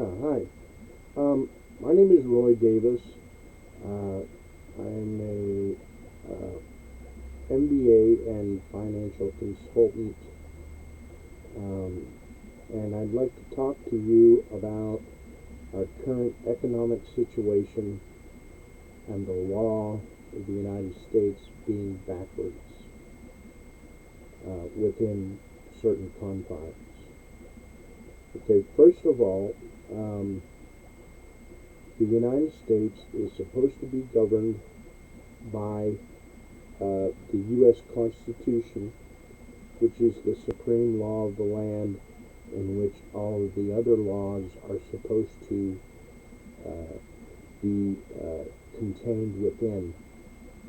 Hi. My name is Roy Davis. I'm a MBA and financial consultant, um, and I'd like to talk to you about our current economic situation and the law of the United States being backwards within certain confines. Okay, first of all, the United States is supposed to be governed by the U.S. Constitution, which is the supreme law of the land, in which all of the other laws are supposed to be contained within.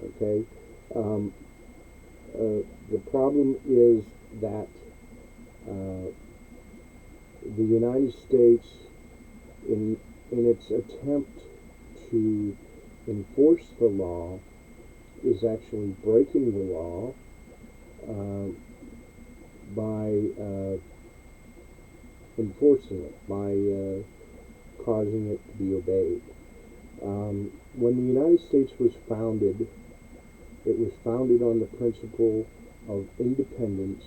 Okay, the problem is that the United States, in its attempt to enforce the law, is actually breaking the law by enforcing it, by causing it to be obeyed. When the United States was founded, it was founded on the principle of independence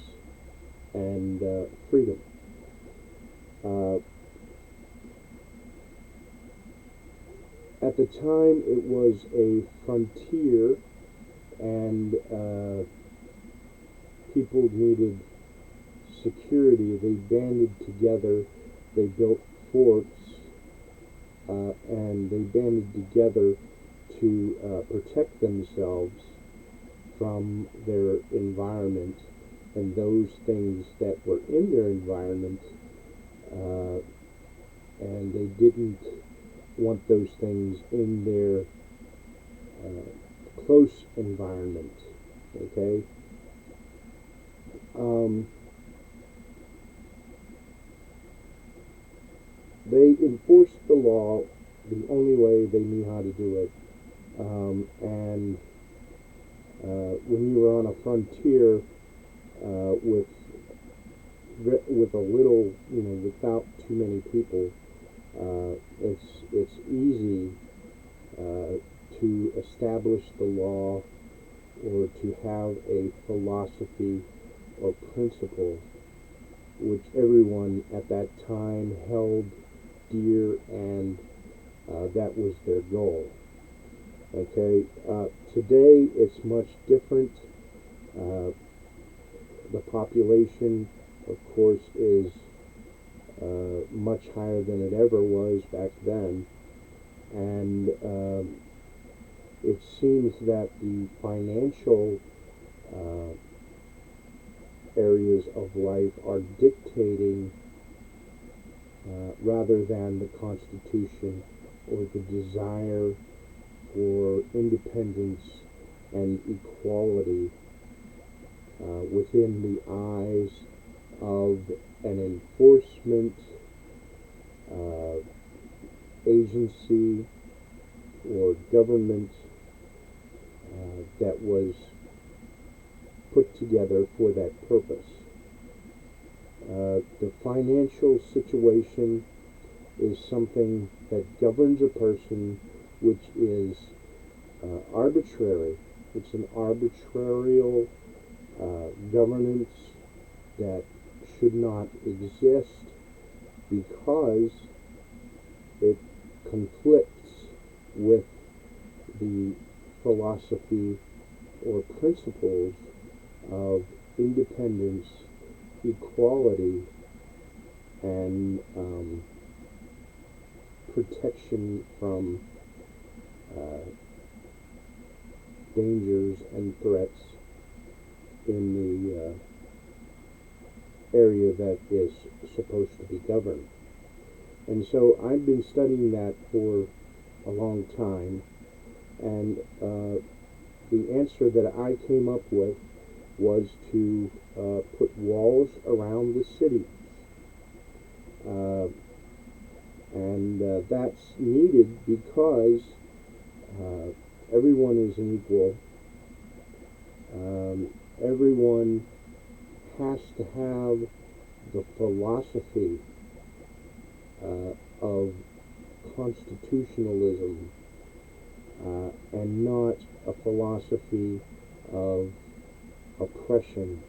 and freedom. At the time, it was a frontier, and people needed security. They banded together, they built forts, and they banded together to protect themselves from their environment and those things that were in their environment, and they didn't want those things in their close environment. Okay. They enforced the law the only way they knew how to do it, and when you were on a frontier with a little, without too many people, it's easy to establish the law or to have a philosophy or principle which everyone at that time held dear, and that was their goal. Okay, today it's much different. The population, of course, is much higher than it ever was back then, and it seems that the financial areas of life are dictating rather than the Constitution or the desire for independence and equality within the eyes of an enforcement agency or government that was put together for that purpose. The financial situation is something that governs a person, which is arbitrary. It's an arbitrarial governance that should not exist because it conflicts with the philosophy or principles of independence, equality, and protection from dangers and threats in the area that is supposed to be governed. And so I've been studying that for a long time, and the answer that I came up with was to put walls around the cities. And that's needed because everyone is an equal. Everyone has to have the philosophy of constitutionalism, and not a philosophy of oppression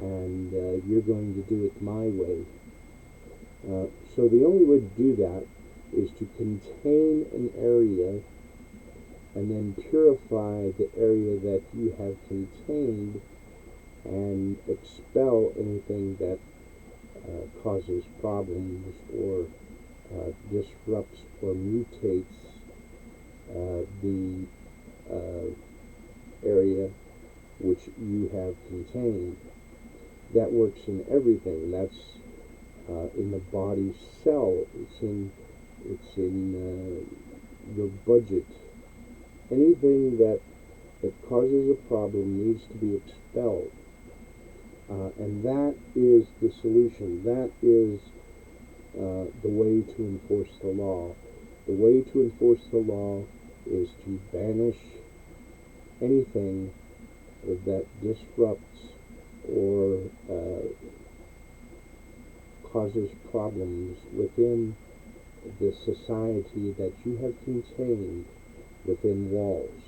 and you're going to do it my way. So the only way to do that is to contain an area and then purify the area that you have contained and expel anything that causes problems or disrupts or mutates the area which you have contained. That works in everything. That's in the body cell. It's in your budget. Anything that causes a problem needs to be expelled. And that is the solution. That is the way to enforce the law. The way to enforce the law is to banish anything that disrupts or causes problems within the society that you have contained within walls.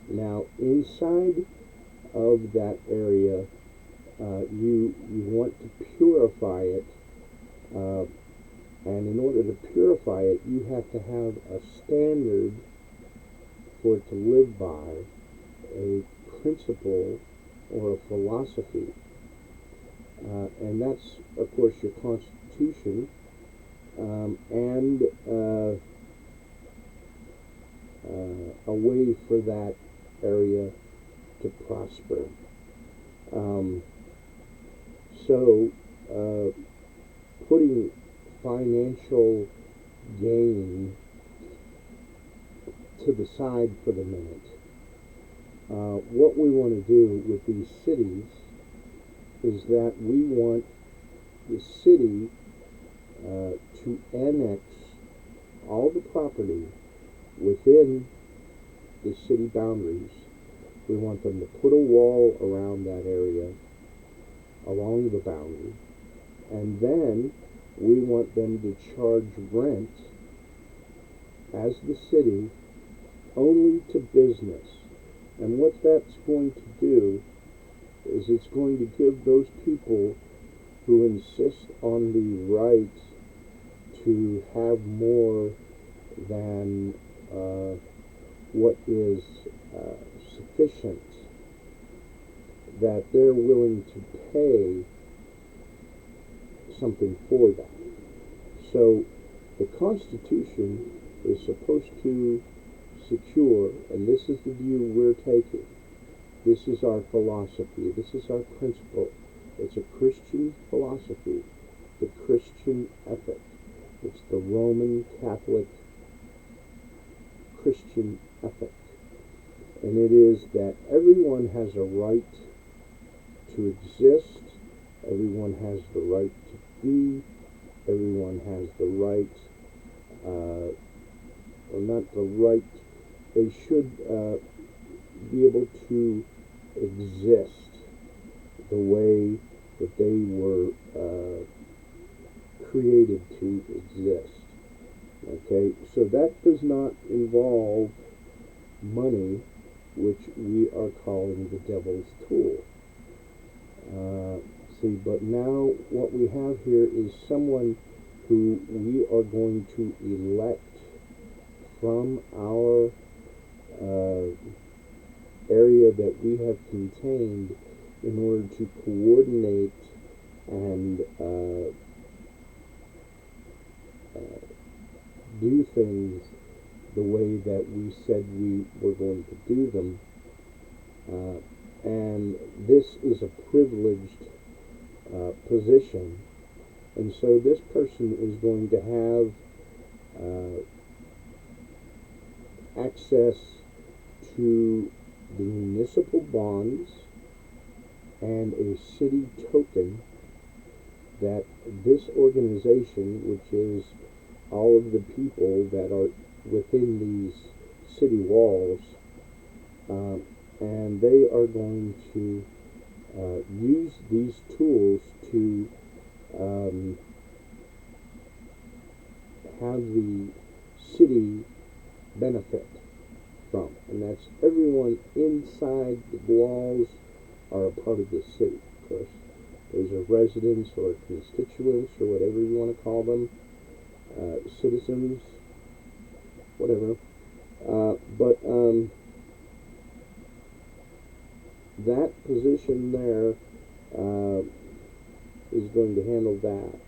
Now, inside of that area, you want to purify it, and in order to purify it, you have to have a standard for it to live by, a principle or a philosophy, and that's, of course, your Constitution, and a way for that area to prosper. So putting financial gain to the side for the minute, what we want to do with these cities is that we want the city to annex all the property within the city boundaries. We want them to put a wall around that area along the boundary, and then we want them to charge rent as the city only to business. And what that's going to do is it's going to give those people who insist on the right to have more than what is sufficient, that they're willing to pay something for that. So the Constitution is supposed to secure, and this is the view we're taking, this is our philosophy, this is our principle. It's a Christian philosophy, the Christian ethic. It's the Roman Catholic Christian ethic. And it is that everyone has a right to exist, everyone has the right to be, everyone has the right, or not the right, they should be able to exist the way that they were created to exist. Okay, so that does not involve money, which we are calling the devil's tool. But now what we have here is someone who we are going to elect from our area that we have contained in order to coordinate and do things the way that we said we were going to do them. And this is a privileged position. And so this person is going to have access to the municipal bonds and a city token that this organization, which is all of the people that are within these city walls, and they are going to use these tools to have the city benefit from. And that's everyone inside the walls are a part of the city, of course. Those are residents or constituents or whatever you want to call them, citizens, whatever. But that position there is going to handle that.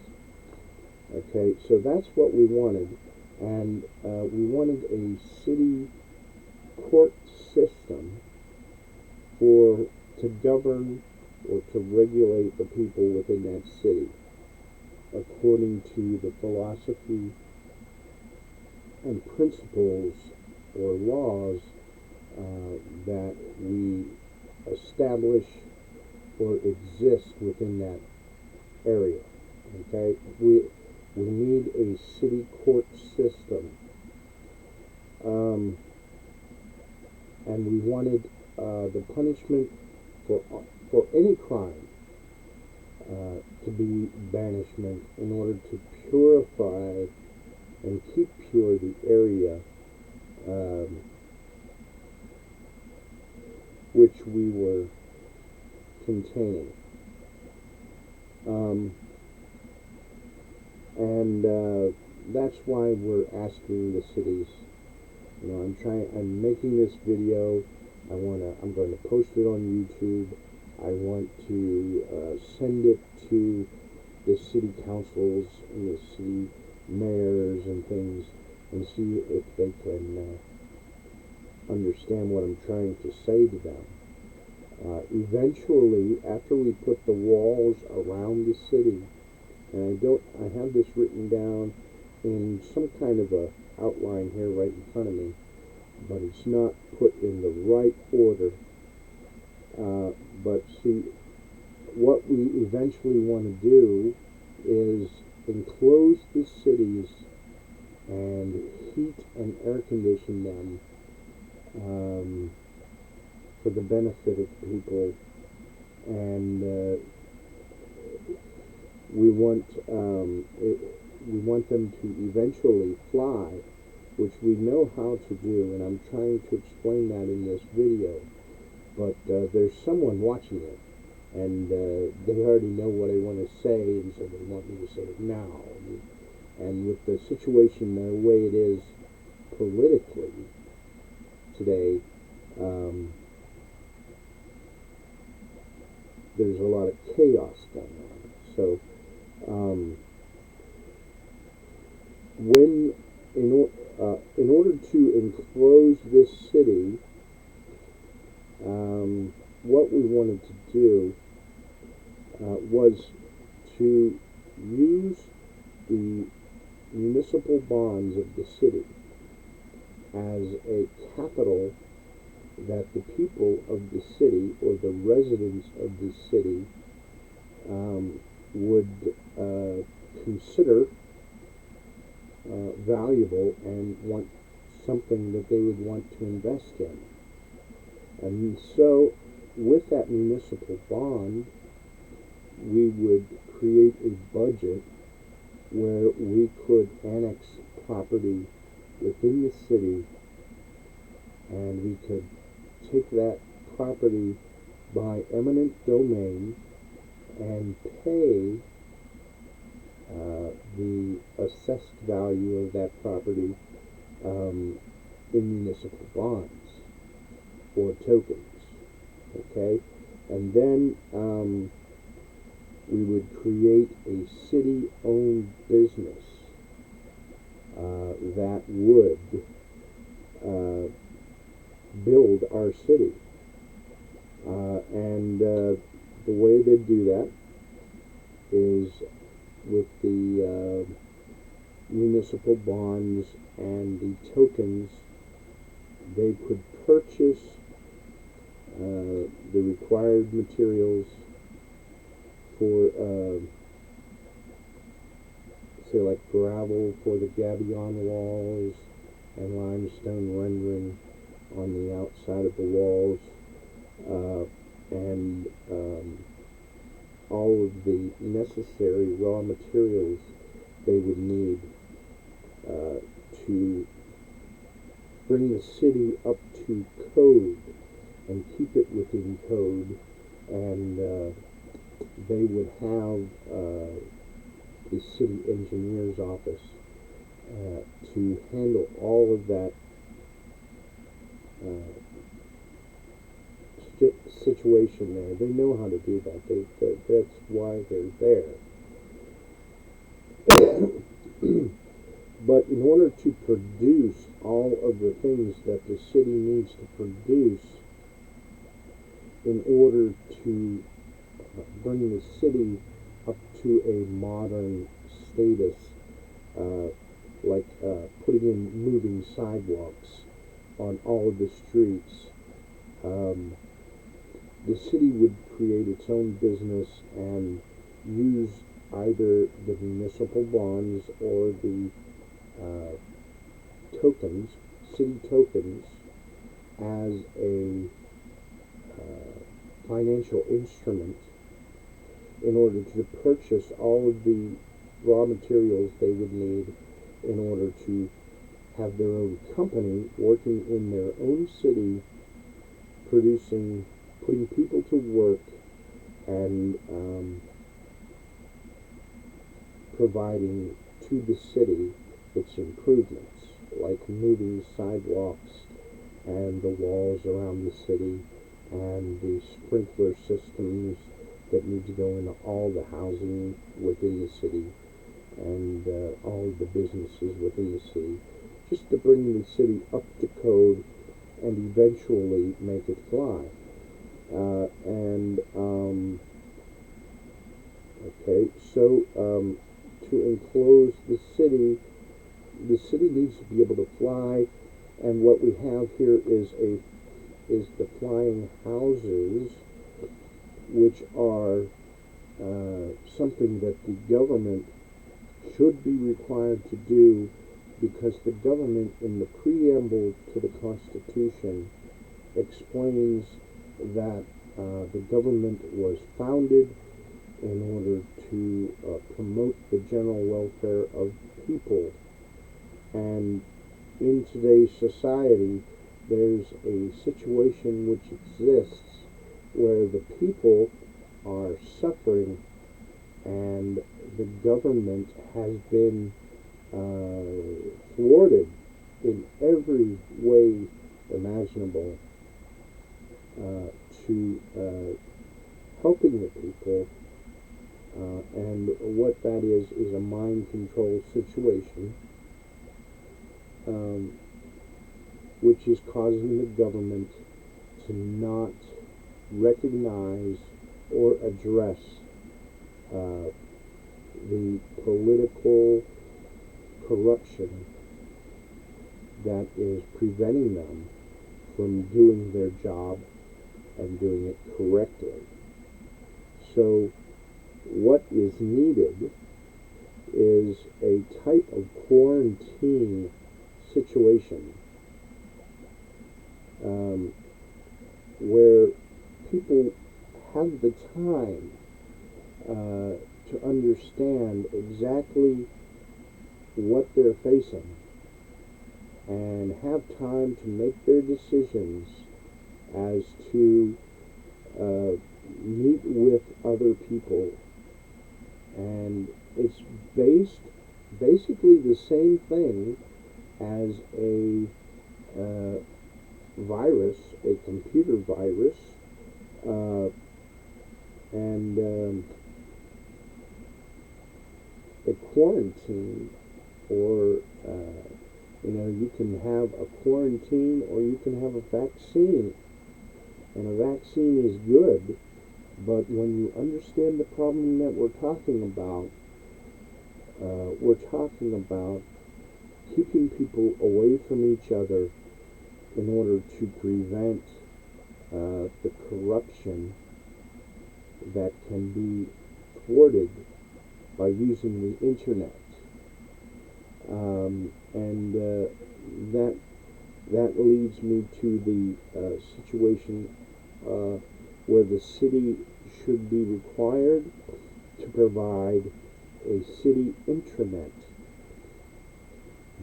Okay, so that's what we wanted. And we wanted a city court system to govern or to regulate the people within that city according to the philosophy and principles or laws that we establish or exist within that area. Okay, we need a city court system, and we wanted the punishment for any crime to be banishment in order to purify and keep pure the area which we were containing. And that's why we're asking the cities. I'm making this video. I'm going to post it on YouTube. I want to send it to the city councils and the city mayors and things, and see if they can understand what I'm trying to say to them. Eventually, after we put the walls around the city, and I have this written down in some kind of a outline here right in front of me, but it's not put in the right order. But see, what we eventually want to do is enclose the cities and heat and air condition them for the benefit of the people, and we want them to eventually fly, which we know how to do, and I'm trying to explain that in this video. But there's someone watching it, and they already know what I want to say, and so they want me to say it now. And with the situation the way it is politically today, there's a lot of chaos going on. So in order to enclose this city, what we wanted to do was to use the municipal bonds of the city as a capital that the people of the city or the residents of the city would consider valuable and want something that they would want to invest in. And so with that municipal bond, we would create a budget where we could annex property within the city, and we could take that property by eminent domain and pay the assessed value of that property in municipal bonds or tokens. Okay, and then we would create a city-owned business that would build our city. And the way they do that is with the municipal bonds and the tokens. They could purchase the required materials for, say, like gravel for the gabion walls and limestone rendering on the outside of the walls, and all of the necessary raw materials they would need to bring the city up to code and keep it within code, and they would have the city engineer's office to handle all of that situation there. They know how to do that. That's why they're there. But in order to produce all of the things that the city needs to produce in order to bring the city up to a modern status, like putting in moving sidewalks on all of the streets, the city would create its own business and use either the municipal bonds or the tokens, city tokens, as a financial instrument in order to purchase all of the raw materials they would need in order to have their own company working in their own city, producing, putting people to work, and providing to the city its improvements, like moving sidewalks and the walls around the city and the sprinkler systems that need to go into all the housing within the city and all of the businesses within the city, just to bring the city up to code and eventually make it fly. Okay, so to enclose the city needs to be able to fly, and what we have here is the flying houses, which are something that the government should be required to do, because the government, in the preamble to the Constitution, explains that the government was founded in order to promote the general welfare of people. And in today's society, there's a situation which exists where the people are suffering and the government has been thwarted in every way imaginable to helping the people, and what that is a mind control situation, which is causing the government to not recognize or address the political corruption that is preventing them from doing their job and doing it correctly. So what is needed is a type of quarantine situation where people have the time to understand exactly what they're facing and have time to make their decisions as to meet with other people. And it's basically the same thing as a virus, a computer virus, and a quarantine, or you can have a quarantine or you can have a vaccine. And a vaccine is good, but when you understand the problem that we're talking about keeping people away from each other in order to prevent the corruption that can be thwarted by using the internet. And that leads me to the situation where the city should be required to provide a city intranet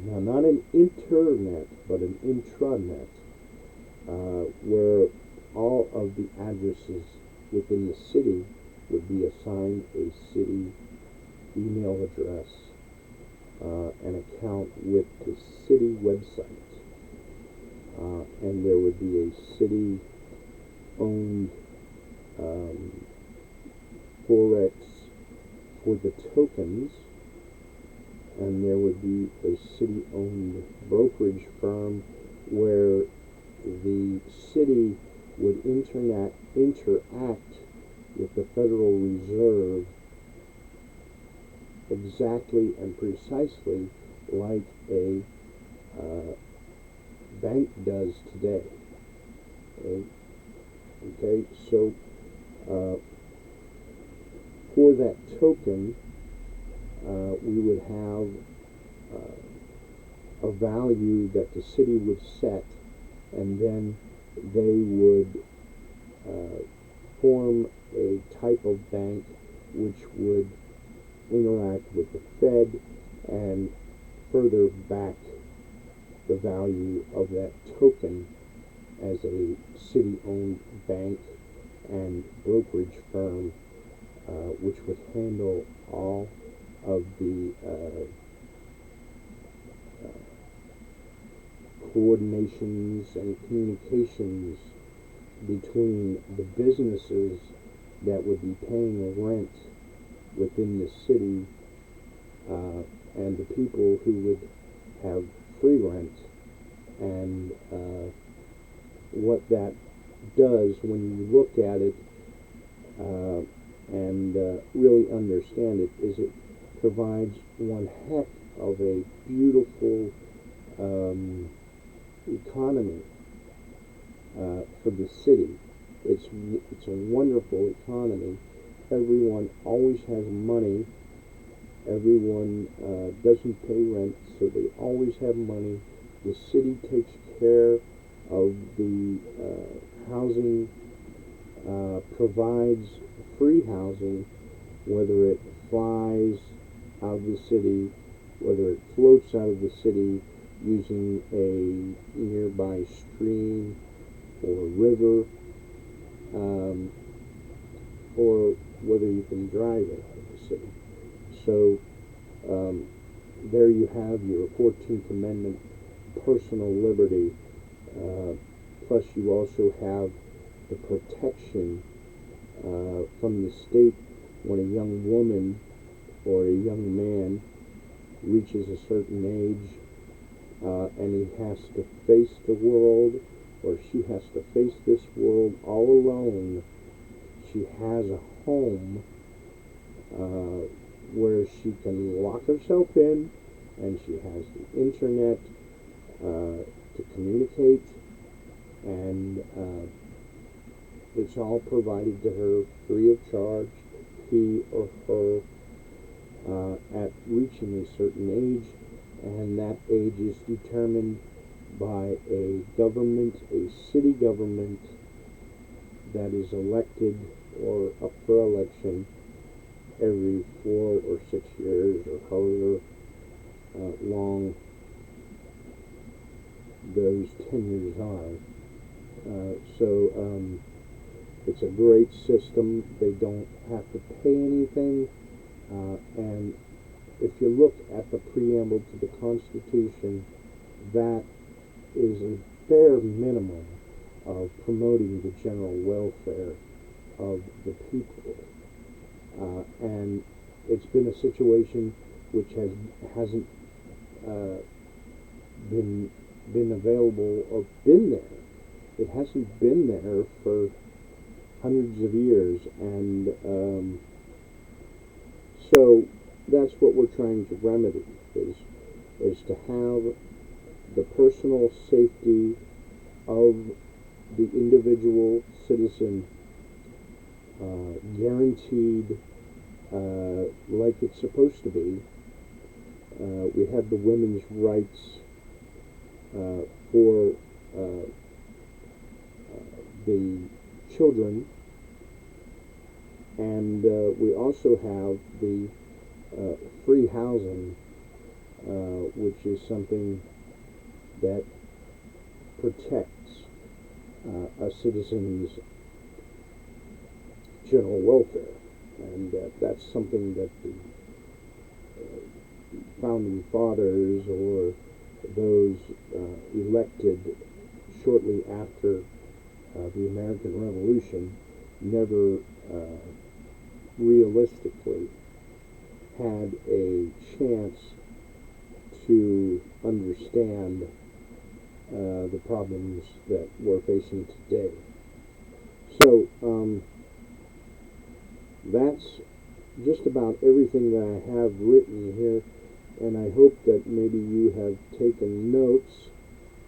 Now, not an internet, but an intranet, where all of the addresses within the city would be assigned a city email address, an account with the city website, and there would be a city-owned forex for the tokens, and there would be a city-owned brokerage firm where the city would interact with the Federal Reserve exactly and precisely like a bank does today. Okay, so for that token, we would have a value that the city would set, and then they would form a type of bank which would interact with the Fed and further back the value of that token as a city-owned bank and brokerage firm, which would handle all of the coordinations and communications between the businesses that would be paying rent within the city and the people who would have free rent, and what that does when you look at it and really understand it is it provides one heck of a beautiful economy for the city. It's a wonderful economy. Everyone always has money. Everyone doesn't pay rent, so they always have money. The city takes care of the housing, provides free housing, whether it flies out of the city, whether it floats out of the city using a nearby stream or river, or whether you can drive it out of the city. So there you have your 14th Amendment personal liberty, plus you also have the protection from the state when a young woman or a young man reaches a certain age and he has to face the world, or she has to face this world all alone. She has a home where she can lock herself in, and she has the internet to communicate, and it's all provided to her free of charge. He or her at reaching a certain age, and that age is determined by a government, a city government that is elected or up for election every 4 or 6 years, or however long those tenures are. So it's a great system. They don't have to pay anything, and if you look at the preamble to the Constitution, that is a bare minimum of promoting the general welfare of the people, and it's been a situation which hasn't been available or been there. It hasn't been there for hundreds of years, and so that's what we're trying to remedy, is to have the personal safety of the individual citizen guaranteed like it's supposed to be. We have the women's rights for the children, and we also have the free housing which is something that protects a citizen's general welfare. And that's something that the founding fathers or those elected shortly after the American Revolution never realistically had a chance to understand the problems that we're facing today. So that's just about everything that I have written here, and I hope that maybe you have taken notes.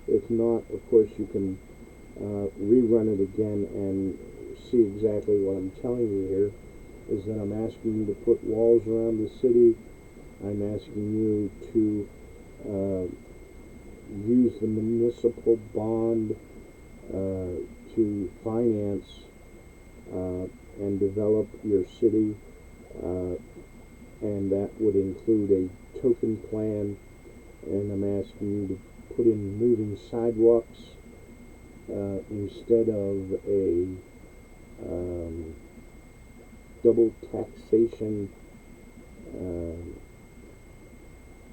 If not, of course, you can rerun it again and see exactly what I'm telling you here. Is that I'm asking you to put walls around the city. I'm asking you to use the municipal bond to finance and develop your city, and that would include a token plan. And I'm asking you to put in moving sidewalks instead of a double taxation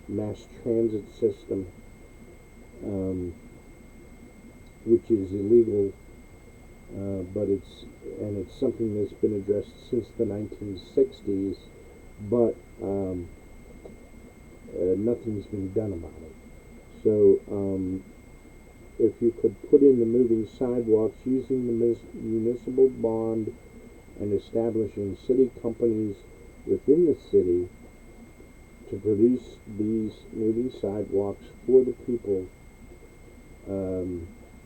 mass transit system, which is illegal, but it's something that's been addressed since the 1960s, but nothing's been done about it. So if you could put in the moving sidewalks using the municipal bond and establishing city companies within the city to produce these moving sidewalks for the people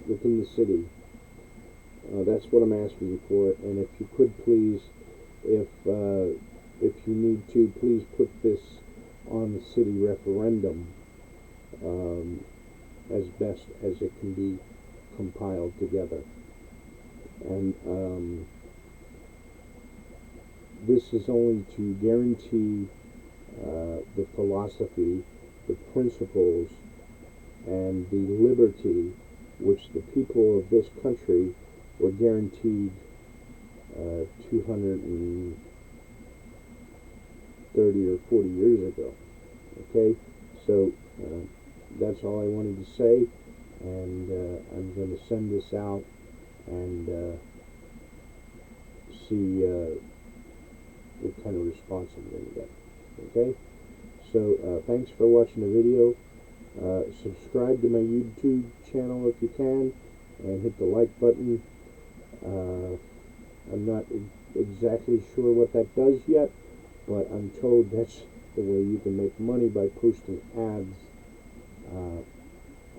within the city. That's what I'm asking you for. And if you could please, if you need to, please put this on the city referendum as best as it can be compiled together. And this is only to guarantee the philosophy, the principles, and the liberty which the people of this country were guaranteed 230 or 40 years ago. Okay, so that's all I wanted to say, and I'm going to send this out and see what kind of response I'm going to get. Okay, so thanks for watching the video. Subscribe to my YouTube channel if you can, and hit the like button. I'm not exactly sure what that does yet, but I'm told that's the way you can make money, by posting ads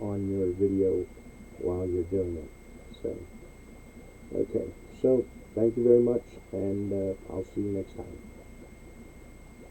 on your video while you're doing it. So, okay, so thank you very much, and I'll see you next time.